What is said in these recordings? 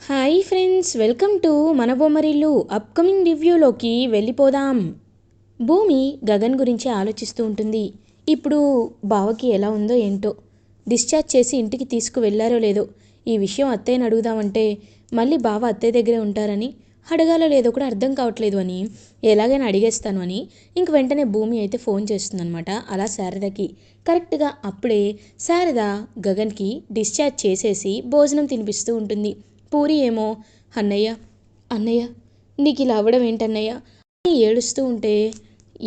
Hi friends, welcome to మన Bommarillu. Upcoming రివ్యూలోకి వెళ్ళిపోదాం. భూమి గగన్ గురించి ఆలోచిస్తూ ఉంటుంది. ఇప్పుడు బావకి ఎలా ఉందో ఏంటో, డిశ్చార్జ్ చేసి ఇంటికి తీసుకువెళ్లారో లేదో. ఈ విషయం అత్తయ్యని అడుగుదామంటే మళ్ళీ బావ అత్తయ్య దగ్గరే ఉంటారని, అడగాలో లేదో కూడా అర్థం కావట్లేదు అని, ఎలాగైనా అడిగేస్తాను అని ఇంక వెంటనే భూమి అయితే ఫోన్ చేస్తుందనమాట అలా శారదకి. కరెక్ట్గా అప్పుడే శారద గగన్కి డిశ్చార్జ్ చేసేసి భోజనం తినిపిస్తూ ఉంటుంది. పూరి ఏమో, అన్నయ్య అన్నయ్య నీకు ఇలా అవ్వడం ఏంటన్నయ్య అని ఏడుస్తూ ఉంటే,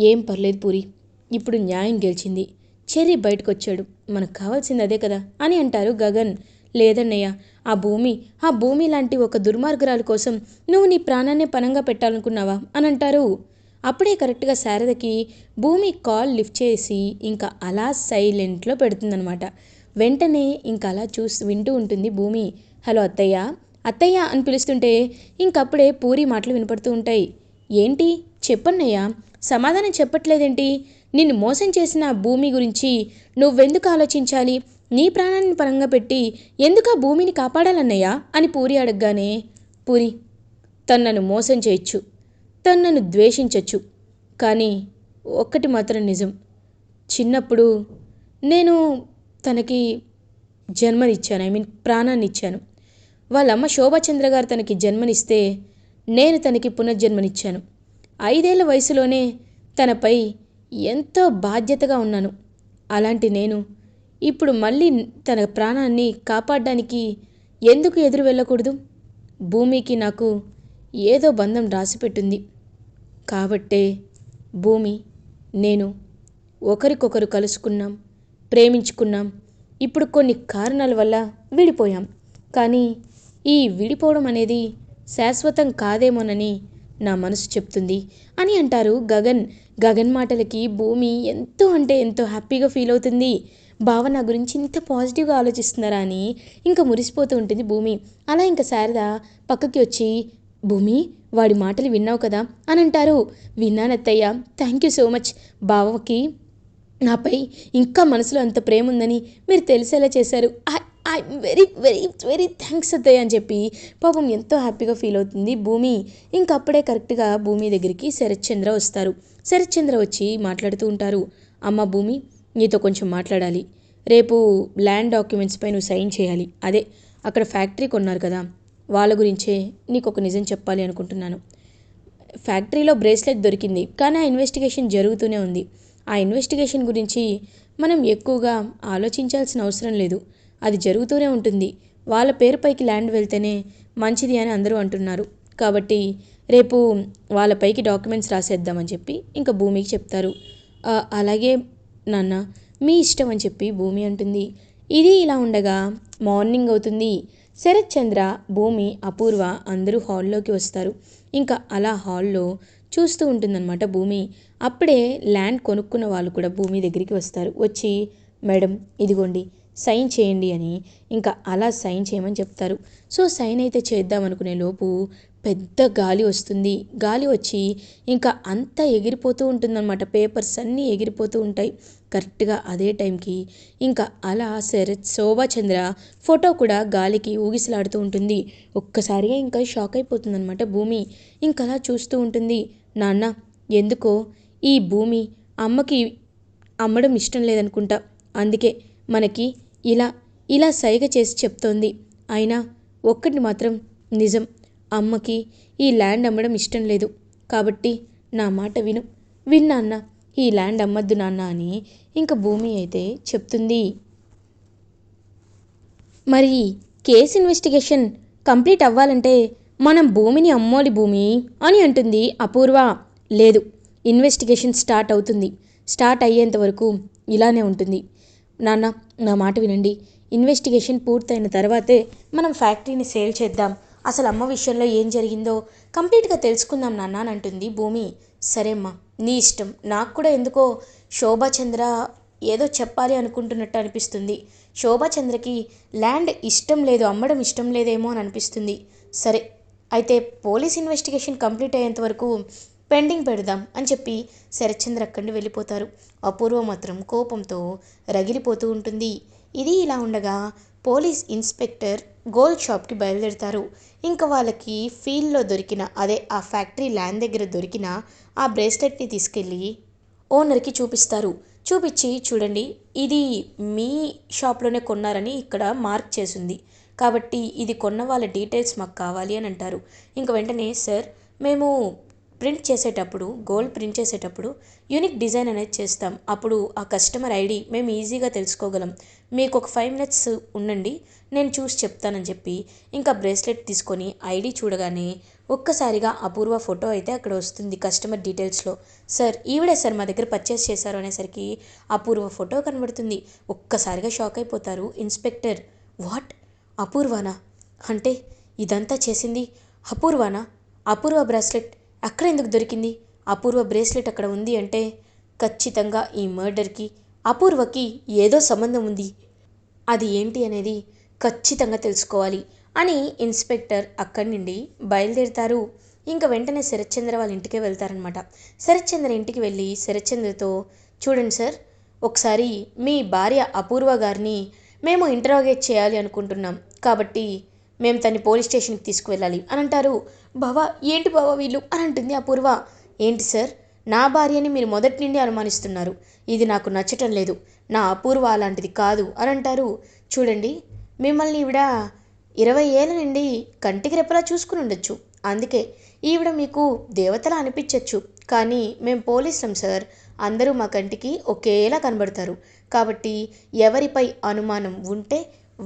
ఏం పర్లేదు పూరి, ఇప్పుడు న్యాయం గెలిచింది, చెర్రీ బయటకు వచ్చాడు, మనకు కావాల్సింది అదే కదా అని అంటారు గగన్. లేదన్నయ్య, ఆ భూమి లాంటి ఒక దుర్మార్గురాలు కోసం నువ్వు నీ ప్రాణాన్నే పనంగా పెట్టాలనుకున్నావా అని అంటారు. అప్పుడే కరెక్ట్గా శారదకి భూమి కాల్ లిఫ్ట్ చేసి ఇంకా అలా సైలెంట్లో పెడుతుందనమాట. వెంటనే ఇంకా అలా వింటూ ఉంటుంది భూమి. హలో అత్తయ్య, అత్తయ్య అని పిలుస్తుంటే ఇంకప్పుడే పూరి మాటలు వినపడుతూ ఉంటాయి. ఏంటి చెప్పన్నయ్యా, సమాధానం చెప్పట్లేదేంటి? నిన్ను మోసం చేసిన భూమి గురించి నువ్వెందుకు ఆలోచించాలి? నీ ప్రాణాన్ని పరంగా పెట్టి ఎందుకు ఆ భూమిని కాపాడాలన్నయ్యా అని పూరి అడగగానే, పూరి, తను నన్ను మోసం చేయొచ్చు, తను నన్ను ద్వేషించవచ్చు, కానీ ఒక్కటి మాత్రం నిజం, చిన్నప్పుడు నేను తనకి జన్మనిచ్చాను, ప్రాణాన్ని ఇచ్చాను. వాళ్ళమ్మ శోభాచంద్ర గారు తనకి జన్మనిస్తే నేను తనకి పునర్జన్మనిచ్చాను. 5 ఏళ్ల వయసులోనే తనపై ఎంతో బాధ్యతగా ఉన్నాను. అలాంటి నేను ఇప్పుడు మళ్ళీ తన ప్రాణాన్ని కాపాడడానికి ఎందుకు ఎదురు వెళ్ళకూడదు? భూమికి నాకు ఏదో బంధం రాసిపెట్టింది కాబట్టే భూమి, నేను ఒకరికొకరు కలుసుకున్నాం, ప్రేమించుకున్నాం. ఇప్పుడు కొన్ని కారణాల వల్ల విడిపోయాం, కానీ ఈ విడిపోవడం అనేది శాశ్వతం కాదేమోనని నా మనసు చెప్తుంది అని అంటారు గగన్. గగన్ మాటలకి భూమి ఎంతో అంటే ఎంతో హ్యాపీగా ఫీల్ అవుతుంది. బావ నా గురించి ఇంత పాజిటివ్గా ఆలోచిస్తున్నారా అని ఇంకా మురిసిపోతూ ఉంటుంది భూమి. అలా ఇంకా శారద పక్కకి వచ్చి, భూమి, వాడి మాటలు విన్నావు కదా అని అంటారు. విన్నానత్తయ్య, థ్యాంక్ యూ సో మచ్. బావకి నాపై ఇంకా మనసులో అంత ప్రేమ ఉందని మీరు తెలిసేలా చేశారు. I very very very thanks అత్తయ్య అని చెప్పి పాపం ఎంతో హ్యాపీగా ఫీల్ అవుతుంది భూమి. ఇంకప్పుడే కరెక్ట్గా భూమి దగ్గరికి శరత్ చంద్ర వస్తారు. శరత్ చంద్ర వచ్చి మాట్లాడుతూ ఉంటారు. అమ్మ భూమి, నీతో కొంచెం మాట్లాడాలి. రేపు ల్యాండ్ డాక్యుమెంట్స్పై నువ్వు సైన్ చేయాలి. అదే అక్కడ ఫ్యాక్టరీ కొన్నారు కదా, వాళ్ళ గురించే నీకు ఒక నిజం చెప్పాలి అనుకుంటున్నాను. ఫ్యాక్టరీలో బ్రేస్లెట్ దొరికింది, కానీ ఆ ఇన్వెస్టిగేషన్ జరుగుతూనే ఉంది. ఆ ఇన్వెస్టిగేషన్ గురించి మనం ఎక్కువగా ఆలోచించాల్సిన అవసరం లేదు, అది జరుగుతూనే ఉంటుంది. వాళ్ళ పేరుపైకి ల్యాండ్ వెళ్తేనే మంచిది అని అందరూ అంటున్నారు. కాబట్టి రేపు వాళ్ళపైకి డాక్యుమెంట్స్ రాసేద్దామని చెప్పి ఇంకా భూమికి చెప్తారు. అలాగే నాన్న, మీ ఇష్టం అని చెప్పి భూమి అంటుంది. ఇది ఇలా ఉండగా మార్నింగ్ అవుతుంది. శరత్ చంద్ర, భూమి, అపూర్వ అందరూ హాల్లోకి వస్తారు. ఇంకా అలా హాల్లో చూస్తూ ఉంటుందన్నమాట భూమి. అప్పుడే ల్యాండ్ కొనుక్కున్న వాళ్ళు కూడా భూమి దగ్గరికి వస్తారు. వచ్చి, మేడం ఇదిగోండి సైన్ చేయండి అని ఇంకా అలా సైన్ చేయమని చెప్తారు. సో సైన్ అయితే చేద్దాం అనుకునే లోపు పెద్ద గాలి వస్తుంది. గాలి వచ్చి ఇంకా అంతా ఎగిరిపోతూ ఉంటుందన్నమాట. పేపర్స్ అన్నీ ఎగిరిపోతూ ఉంటాయి. కరెక్ట్గా అదే టైంకి ఇంకా అలా శోభాచంద్ర ఫోటో కూడా గాలికి ఊగిసలాడుతూ ఉంటుంది. ఒక్కసారిగా ఇంకా షాక్ అయిపోతుందన్నమాట భూమి. ఇంకలా చూస్తూ ఉంటుంది. నాన్న, ఎందుకో ఈ భూమి అమ్మకి అమ్మడం ఇష్టం లేదనుకుంటా, అందుకే మనకి ఇలా ఇలా సైగ చేసి చెప్తోంది. అయినా ఒక్కటి మాత్రం నిజం, అమ్మకి ఈ ల్యాండ్ అమ్మడం ఇష్టం లేదు. కాబట్టి నా మాట విన్నా అన్న, ఈ ల్యాండ్ అమ్మద్దు నాన్న అని ఇంకా భూమి అయితే చెప్తుంది. మరి కేసు ఇన్వెస్టిగేషన్ కంప్లీట్ అవ్వాలంటే మనం భూమిని అమ్మోలి భూమి అని అంటుంది అపూర్వ. లేదు, ఇన్వెస్టిగేషన్ స్టార్ట్ అవుతుంది, స్టార్ట్ అయ్యేంత వరకు ఇలానే ఉంటుంది. నాన్న, నా మాట వినండి, ఇన్వెస్టిగేషన్ పూర్తయిన తర్వాతే మనం ఫ్యాక్టరీని సేల్ చేద్దాం. అసలు అమ్మ విషయంలో ఏం జరిగిందో కంప్లీట్గా తెలుసుకుందాం నాన్న అని అంటుంది భూమి. సరే అమ్మా, నీ ఇష్టం. నాకు కూడా ఎందుకో శోభాచంద్ర ఏదో చెప్పాలి అనుకుంటున్నట్టు అనిపిస్తుంది. శోభాచంద్రకి ల్యాండ్ ఇష్టం లేదు, అమ్మడం ఇష్టం లేదేమో అని అనిపిస్తుంది. సరే అయితే పోలీస్ ఇన్వెస్టిగేషన్ కంప్లీట్ అయ్యేంత వరకు పెండింగ్ పెడదాం అని చెప్పి శరత్చంద్ర అక్కడి నుండి వెళ్ళిపోతారు. అపూర్వ మాత్రం కోపంతో రగిలిపోతూ ఉంటుంది. ఇది ఇలా ఉండగా పోలీస్ ఇన్స్పెక్టర్ గోల్డ్ షాప్కి బయలుదేరుతారు. ఇంకా వాళ్ళకి ఫీల్డ్లో దొరికిన ఆ ఫ్యాక్టరీ ల్యాండ్ దగ్గర దొరికిన ఆ బ్రేస్లెట్ని తీసుకెళ్ళి ఓనర్కి చూపిస్తారు. చూపించి చూడండి, ఇది మీ షాప్లోనే కొన్నారని ఇక్కడ మార్క్ చేసింది, కాబట్టి ఇది కొన్న వాళ్ళ డీటెయిల్స్ మాకు కావాలి అని అంటారు. ఇంక వెంటనే సార్, మేము గోల్డ్ ప్రింట్ చేసేటప్పుడు యూనిక్ డిజైన్ అనేది చేస్తాం. అప్పుడు ఆ కస్టమర్ ఐడి మేము ఈజీగా తెలుసుకోగలం. మీకు ఒక 5 మినిట్స్ ఉండండి, నేను చూసి చెప్తానని చెప్పి ఇంకా బ్రేస్లెట్ తీసుకొని ఐడి చూడగానే ఒక్కసారిగా అపూర్వ ఫోటో అయితే అక్కడ వస్తుంది కస్టమర్ డీటెయిల్స్లో. సార్, ఈవిడే సార్ మా దగ్గర పర్చేస్ చేశారు అనేసరికి అపూర్వ ఫోటో కనబడుతుంది. ఒక్కసారిగా షాక్ అయిపోతారు ఇన్స్పెక్టర్. వాట్, అపూర్వానా? అంటే ఇదంతా చేసింది అపూర్వానా? అపూర్వ బ్రాస్లెట్ అక్కడ ఎందుకు దొరికింది? అపూర్వ బ్రేస్లెట్ అక్కడ ఉంది అంటే ఖచ్చితంగా ఈ మర్డర్కి అపూర్వకి ఏదో సంబంధం ఉంది. అది ఏంటి అనేది ఖచ్చితంగా తెలుసుకోవాలి అని ఇన్స్పెక్టర్ అక్కడి నుండి బయలుదేరుతారు. ఇంకా వెంటనే శరత్చంద్ర వాళ్ళ ఇంటికే వెళ్తారనమాట. శరత్చంద్ర ఇంటికి వెళ్ళి శరత్చంద్రతో, చూడండి సార్, ఒకసారి మీ భార్య అపూర్వ గారిని మేము ఇంటరాగేట్ చేయాలి అనుకుంటున్నాం, కాబట్టి మేము తన్ని పోలీస్ స్టేషన్కి తీసుకువెళ్ళాలి అని అంటారు. బావా, ఏంటి బావా వీళ్ళు అని అంటుంది అపూర్వ. ఏంటి సార్, నా భార్యని మీరు మొదటి నుండి అనుమానిస్తున్నారు, ఇది నాకు నచ్చటం లేదు, నా అపూర్వ అలాంటిది కాదు అని అంటారు. చూడండి, మిమ్మల్ని ఈవిడ 20 ఏళ్ళ నుండి కంటికి రెప్పలా చూసుకుని ఉండొచ్చు, అందుకే ఈవిడ మీకు దేవతలా అనిపించవచ్చు, కానీ మేము పోలీసులం సార్, అందరూ మా కంటికి ఒకేలా కనబడతారు, కాబట్టి ఎవరిపై అనుమానం ఉంటే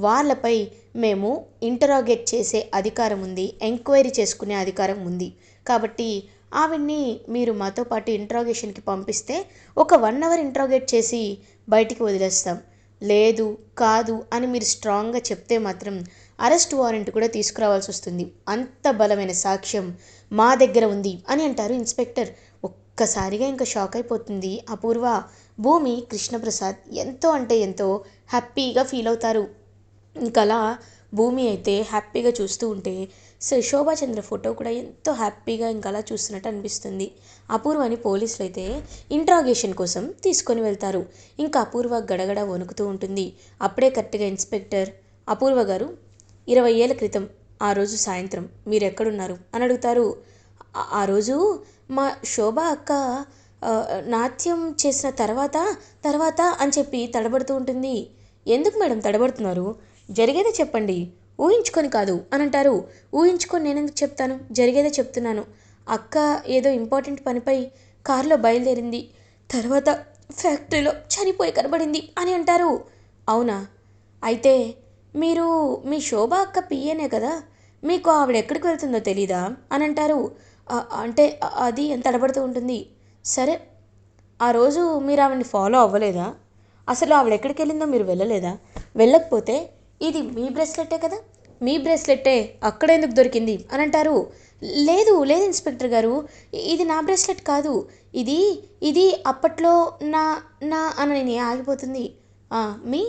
వాళ్ళపై మేము ఇంటరాగేట్ చేసే అధికారం ఉంది, ఎంక్వైరీ చేసుకునే అధికారం ఉంది, కాబట్టి ఆవిడ్ని మీరు మాతో పాటు ఇంట్రాగేషన్కి పంపిస్తే ఒక 1 అవర్ ఇంట్రాగేట్ చేసి బయటికి వదిలేస్తాం, లేదు కాదు అని మీరు స్ట్రాంగ్గా చెప్తే మాత్రం అరెస్ట్ వారెంట్ కూడా తీసుకురావాల్సి వస్తుంది, అంత బలమైన సాక్ష్యం మా దగ్గర ఉంది అని అంటారు ఇన్స్పెక్టర్. ఒక్కసారిగా ఇంకా షాక్ అయిపోతుంది అపూర్వ. భూమి, కృష్ణప్రసాద్ ఎంతో అంటే ఎంతో హ్యాపీగా ఫీల్ అవుతారు. ఇంకలా భూమి అయితే హ్యాపీగా చూస్తూ ఉంటే శోభాచంద్ర ఫోటో కూడా ఎంతో హ్యాపీగా ఇంకలా చూస్తున్నట్టు అనిపిస్తుంది. అపూర్వని పోలీసులు అయితే ఇంట్రాగేషన్ కోసం తీసుకొని వెళ్తారు. ఇంకా అపూర్వ గడగడ వణుకుతూ ఉంటుంది. అప్పుడే కరెక్ట్గా ఇన్స్పెక్టర్, అపూర్వ గారు, 20 ఏళ్ళ క్రితం ఆ రోజు సాయంత్రం మీరు ఎక్కడున్నారు అని అడుగుతారు. ఆ రోజు మా శోభ అక్క నాట్యం చేసిన తర్వాత అని చెప్పి తడబడుతూ ఉంటుంది. ఎందుకు మేడం తడబడుతున్నారు? జరిగేదే చెప్పండి, ఊహించుకొని కాదు అని అంటారు. ఊహించుకొని నేనెందుకు చెప్తాను, జరిగేదే చెప్తున్నాను. అక్క ఏదో ఇంపార్టెంట్ పనిపై కారులో బయలుదేరింది, తర్వాత ఫ్యాక్టరీలో చనిపోయి కనబడింది అని అంటారు. అవునా? అయితే మీరు మీ శోభ అక్క పిఏనే కదా, మీకు ఆవిడ ఎక్కడికి వెళ్తుందో తెలీదా అని అంటారు. అంటే అది ఎంత తడబడుతూ ఉంటుంది. సరే, ఆ రోజు మీరు ఆవిడని ఫాలో అవ్వలేదా? అసలు ఆవిడ ఎక్కడికి వెళ్ళిందో మీరు వెళ్ళలేదా? వెళ్ళకపోతే ఇది మీ బ్రేస్లెట్టే కదా, మీ బ్రేస్లెట్టే అక్కడ ఎందుకు దొరికింది అని అంటారు. లేదు లేదు ఇన్స్పెక్టర్ గారు, ఇది నా బ్రేస్లెట్ కాదు, ఇది ఇది అప్పట్లో నా నా అని నేను ఆగిపోతుంది. మీ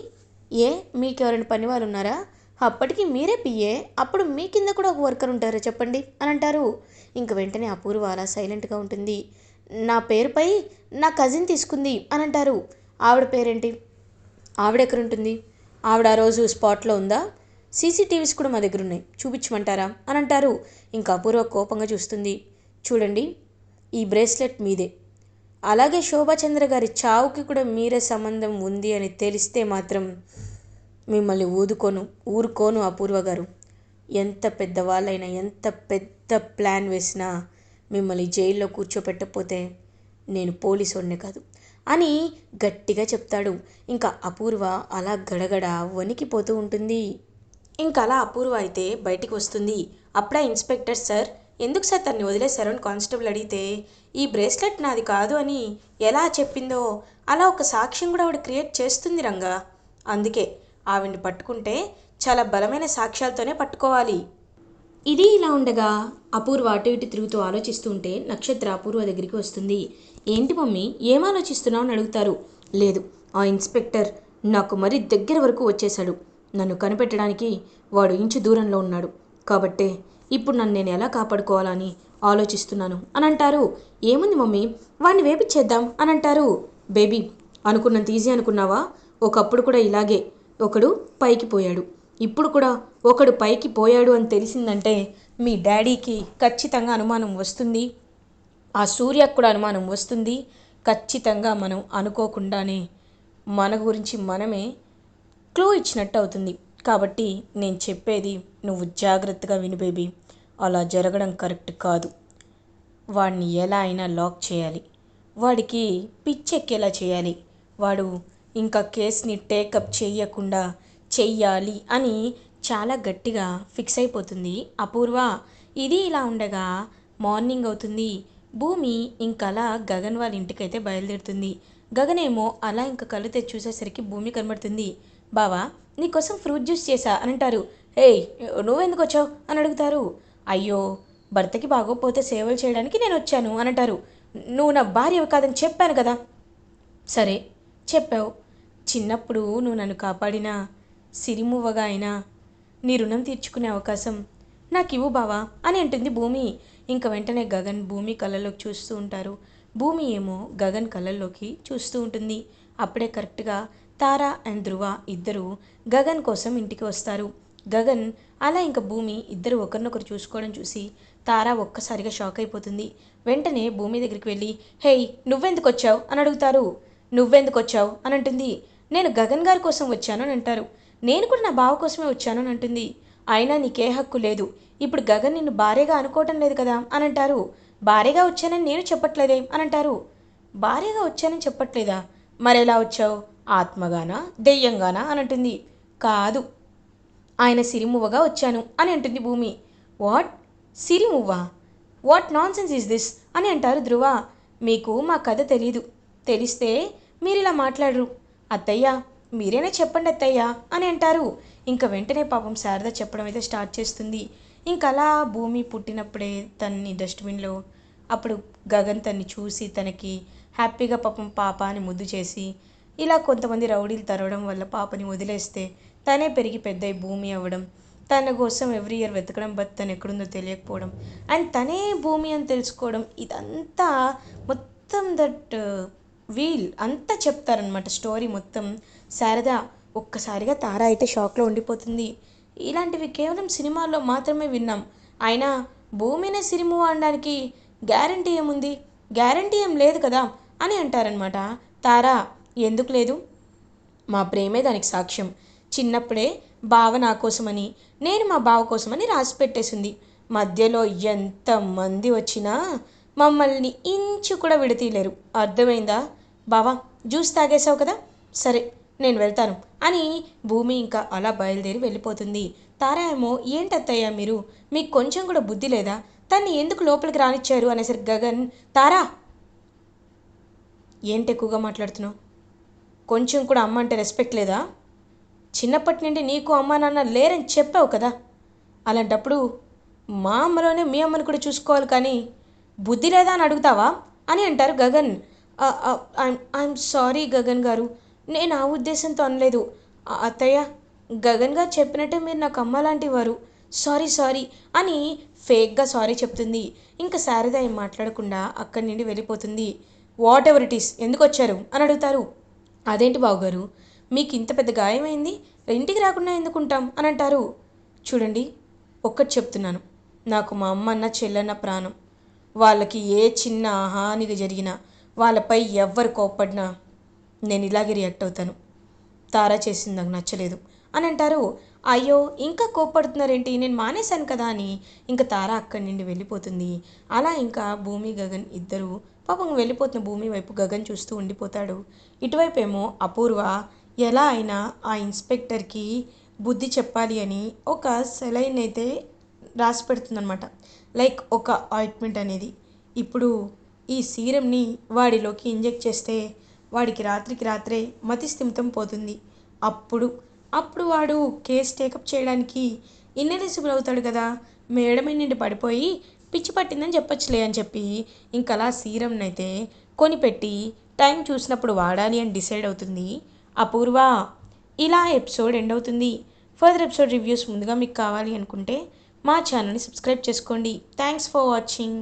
ఏ మీకు ఎవరైనా పని వాళ్ళు ఉన్నారా? అప్పటికి మీరే పిఏ, అప్పుడు మీ కింద కూడా ఒక వర్కర్ ఉంటారా చెప్పండి అని అంటారు. ఇంక వెంటనే అపూర్వ అలా సైలెంట్గా ఉంటుంది. నా పేరుపై నా కజిన్ తీసుకుంది అని అంటారు. ఆవిడ పేరేంటి? ఆవిడెక్కడుంటుంది? ఆవిడ ఆ రోజు స్పాట్లో ఉందా? సీసీటీవీస్ కూడా మా దగ్గర ఉన్నాయి, చూపించమంటారా అని అంటారు. ఇంకా అపూర్వ కోపంగా చూస్తుంది. చూడండి, ఈ బ్రేస్లెట్ మీదే, అలాగే శోభాచంద్ర గారి చావుకి కూడా మీరే సంబంధం ఉంది అని తెలిస్తే మాత్రం మిమ్మల్ని ఊరుకోను అపూర్వ గారు. ఎంత పెద్దవాళ్ళైనా, ఎంత పెద్ద ప్లాన్ వేసినా మిమ్మల్ని జైల్లో కూర్చోపెట్టకపోతే నేను పోలీసుడినే కాదు అని గట్టిగా చెప్తాడు. ఇంకా అపూర్వ అలా గడగడ వణికిపోతూ ఉంటుంది. ఇంకా అలా అపూర్వ అయితే బయటికి వస్తుంది. అప్పుడే ఇన్స్పెక్టర్, సార్, ఎందుకు సార్ తన్ని వదిలేశారు అని కానిస్టేబుల్ అడిగితే, ఈ బ్రేస్లెట్ నాది కాదు అని ఎలా చెప్పిందో అలా ఒక సాక్ష్యం కూడా ఆవిడ క్రియేట్ చేస్తుంది రంగా, అందుకే ఆవిడ్ని పట్టుకుంటే చాలా బలమైన సాక్ష్యాలతోనే పట్టుకోవాలి. ఇది ఇలా ఉండగా అపూర్వ అటు ఇటు తిరుగుతూ ఆలోచిస్తూ ఉంటే నక్షత్ర అపూర్వ దగ్గరికి వస్తుంది. ఏంటి మమ్మీ, ఏం ఆలోచిస్తున్నావు అని అడుగుతారు. లేదు, ఆ ఇన్స్పెక్టర్ నాకు మరీ దగ్గర వరకు వచ్చేశాడు, నన్ను కనిపెట్టడానికి వాడు ఇంచు దూరంలో ఉన్నాడు, కాబట్టే ఇప్పుడు నన్ను నేను ఎలా కాపాడుకోవాలని ఆలోచిస్తున్నాను అని అంటారు. ఏముంది మమ్మీ, వాడిని వేపిచ్చేద్దాం అని అంటారు. బేబీ, అనుకున్నంత ఈజీ అనుకున్నావా? ఒకప్పుడు కూడా ఇలాగే ఒకడు పైకి పోయాడు, ఇప్పుడు కూడా ఒకడు పైకి పోయాడు అని తెలిసిందంటే మీ డాడీకి ఖచ్చితంగా అనుమానం వస్తుంది, ఆ సూర్యకు కూడా అనుమానం వస్తుంది. ఖచ్చితంగా మనం అనుకోకుండానే మన గురించి మనమే క్లూ ఇచ్చినట్టు అవుతుంది. కాబట్టి నేను చెప్పేది నువ్వు జాగ్రత్తగా విను బేబీ. అలా జరగడం కరెక్ట్ కాదు. వాడిని ఎలా అయినా లాక్ చేయాలి, వాడికి పిచ్చెక్కేలా చేయాలి, వాడు ఇంకా కేస్ని టేకప్ చెయ్యకుండా చెయ్యాలి అని చాలా గట్టిగా ఫిక్స్ అయిపోతుంది అపూర్వ. ఇది ఇలా ఉండగా మార్నింగ్ అవుతుంది. భూమి ఇంకలా గగన్ వాళ్ళ ఇంటికైతే బయలుదేరుతుంది. గగన్ ఏమో అలా ఇంకా కళ్ళు తెచ్చి చూసేసరికి భూమి కనబడుతుంది. బావా, నీకోసం ఫ్రూట్ జ్యూస్ చేశా అని అంటారు. ఏయ్, నువ్వెందుకు వచ్చావు అని అడుగుతారు. అయ్యో, భర్తకి బాగోపోతే సేవలు చేయడానికి నేను వచ్చాను అని అంటారు. నువ్వు నా భార్యవి కాదని చెప్పాను కదా. సరే చెప్పావు, చిన్నప్పుడు నువ్వు నన్ను కాపాడినా సిరిమువ్వగా అయినా నీ రుణం తీర్చుకునే అవకాశం నాకు ఇవ్వు బావా అని అంటుంది భూమి. ఇంక వెంటనే గగన్ భూమి కళ్ళల్లోకి చూస్తూ ఉంటారు. భూమి ఏమో గగన్ కళ్ళల్లోకి చూస్తూ ఉంటుంది. అప్పుడే కరెక్ట్గా తారా అండ్ ధ్రువ ఇద్దరు గగన్ కోసం ఇంటికి వస్తారు. గగన్ అలా ఇంకా భూమి ఇద్దరు ఒకరినొకరు చూసుకోవడం చూసి తారా ఒక్కసారిగా షాక్ అయిపోతుంది. వెంటనే భూమి దగ్గరికి వెళ్ళి, హేయ్, నువ్వెందుకు వచ్చావు అని అడుగుతారు. నువ్వెందుకు వచ్చావు అని అంటుంది. నేను గగన్ గారి కోసం వచ్చాను అని అంటారు. నేను కూడా నా బావ కోసమే వచ్చాను అని అంటుంది. అయినా నీకే హక్కు లేదు, ఇప్పుడు గగన్ నిన్ను భార్యగా అనుకోవటం లేదు కదా అని అంటారు. భార్యగా వచ్చానని నేను చెప్పట్లేదే అని అంటారు. భార్యగా వచ్చానని చెప్పట్లేదా? మరెలా వచ్చావు? ఆత్మగానా దెయ్యంగానా అని అంటుంది. కాదు, ఆయన సిరిమువ్వగా వచ్చాను అని అంటుంది Bhoomi. What, Sirimuvva? What nonsense is this అని అంటారు ధ్రువ. మీకు మా కథ తెలీదు, తెలిస్తే మీరు ఇలా మాట్లాడరు. అత్తయ్య, మీరేనే చెప్పండి అత్తయ్య అని అంటారు. ఇంకా వెంటనే పాపం శారద చెప్పడం అయితే స్టార్ట్ చేస్తుంది. ఇంకలా భూమి పుట్టినప్పుడే తన్ని డస్ట్బిన్లో, అప్పుడు గగన్ తన్ని చూసి తనకి హ్యాపీగా పాపం పాప అని ముద్దు చేసి, ఇలా కొంతమంది రౌడీలు తరవడం వల్ల పాపని వదిలేస్తే తనే పెరిగి పెద్దయి భూమి అవ్వడం, తన కోసం ఎవ్రీ ఇయర్ వెతకడం, బట్ తను ఎక్కడుందో తెలియకపోవడం, అండ్ తనే భూమి అని తెలుసుకోవడం, ఇదంతా మొత్తం దట్ వీల్ అంతా చెప్తారనమాట స్టోరీ మొత్తం. శారద ఒక్కసారిగా తార అయితే షాక్లో ఉండిపోతుంది. ఇలాంటివి కేవలం సినిమాల్లో మాత్రమే విన్నాం, అయినా భూమినే సినిమా అనడానికి గ్యారంటీ ఏముంది? గ్యారంటీ ఏం లేదు కదా అని అంటారనమాట. తారా, ఎందుకు లేదు? మా ప్రేమే దానికి సాక్ష్యం. చిన్నప్పుడే బావ నా కోసమని, నేను మా బావ కోసమని రాసి పెట్టేసింది. మధ్యలో ఎంతమంది వచ్చినా మమ్మల్ని ఇంచు కూడా విడతీయలేరు. అర్థమైందా? బావా, జ్యూస్ తాగేసావు కదా, సరే నేను వెళ్తాను అని భూమి ఇంకా అలా బయలుదేరి వెళ్ళిపోతుంది. తారా ఏమో, ఏంటత్తయ్య మీరు, మీకు కొంచెం కూడా బుద్ధి లేదా? తన్ని ఎందుకు లోపలికి రానిచ్చారు అనేసరికి గగన్, తారా, ఏంటి ఎక్కువగా మాట్లాడుతున్నావు? కొంచెం కూడా అమ్మ అంటే రెస్పెక్ట్ లేదా? చిన్నప్పటి నుండి నీకు అమ్మ నాన్న లేరని చెప్పావు కదా, అలాంటప్పుడు మా అమ్మలోనే మీ అమ్మని కూడా చూసుకోవాలి, కానీ బుద్ధి లేదా అని అడుగుతావా అని అంటారు గగన్. ఐఎమ్ సారీ గగన్ గారు, నేను ఆ ఉద్దేశంతో అనలేదు. అత్తయ్య, గగన్ గారు చెప్పినట్టే మీరు నాకు అమ్మ లాంటి వారు, సారీ సారీ అని ఫేక్గా సారీ చెప్తుంది. ఇంకా శారద ఏం మాట్లాడకుండా అక్కడి నుండి వెళ్ళిపోతుంది. వాట్ ఎవర్ ఇట్ ఈస్, ఎందుకు వచ్చారు అని అడుగుతారు. అదేంటి బావగారు, మీకు ఇంత పెద్ద గాయమైంది, ఇంటికి రాకుండా ఎందుకుంటాం అని అంటారు. చూడండి, ఒక్కటి చెప్తున్నాను, నాకు మా అమ్మ అన్న చెల్లన్న ప్రాణం. వాళ్ళకి ఏ చిన్న హానిగా జరిగినా, వాళ్ళపై ఎవ్వరు కోప్పడినా నేను ఇలాగే రియాక్ట్ అవుతాను. తారా చేసింది నాకు నచ్చలేదు అని అంటారు. అయ్యో, ఇంకా కోప్పడుతున్నారేంటి, నేను మానేశాను కదా అని ఇంకా తారా అక్కడి నుండి వెళ్ళిపోతుంది. అలా ఇంకా భూమి గగన్ ఇద్దరు పాపం వెళ్ళిపోతున్న భూమి వైపు గగన్ చూస్తూ ఉండిపోతాడు. ఇటువైపు ఏమో అపూర్వ ఎలా అయినా ఆ ఇన్స్పెక్టర్కి బుద్ధి చెప్పాలి అని ఒక సెలైన్ అయితే రాసి పెడుతుందనమాట, లైక్ ఒక ఆయింట్మెంట్ అనేది. ఇప్పుడు ఈ సీరంని వాడిలోకి ఇంజెక్ట్ చేస్తే వాడికి రాత్రికి రాత్రే మతిస్థిమితం పోతుంది. అప్పుడు అప్పుడు వాడు కేసు టేకప్ చేయడానికి ఇన్నెలిజిబుల్ అవుతాడు కదా, మేడ మీద నుండి పడిపోయి పిచ్చి పట్టిందని చెప్పొచ్చులే అని చెప్పి ఇంకలా సీరంని అయితే కొనిపెట్టి టైం చూసినప్పుడు వాడాలి అని డిసైడ్ అవుతుంది అపూర్వ. ఇలా ఎపిసోడ్ ఎండ్ అవుతుంది. ఫర్దర్ ఎపిసోడ్ రివ్యూస్ ముందుగా మీకు కావాలి అనుకుంటే మా ఛానల్ని సబ్స్క్రైబ్ చేసుకోండి. Thanks for watching.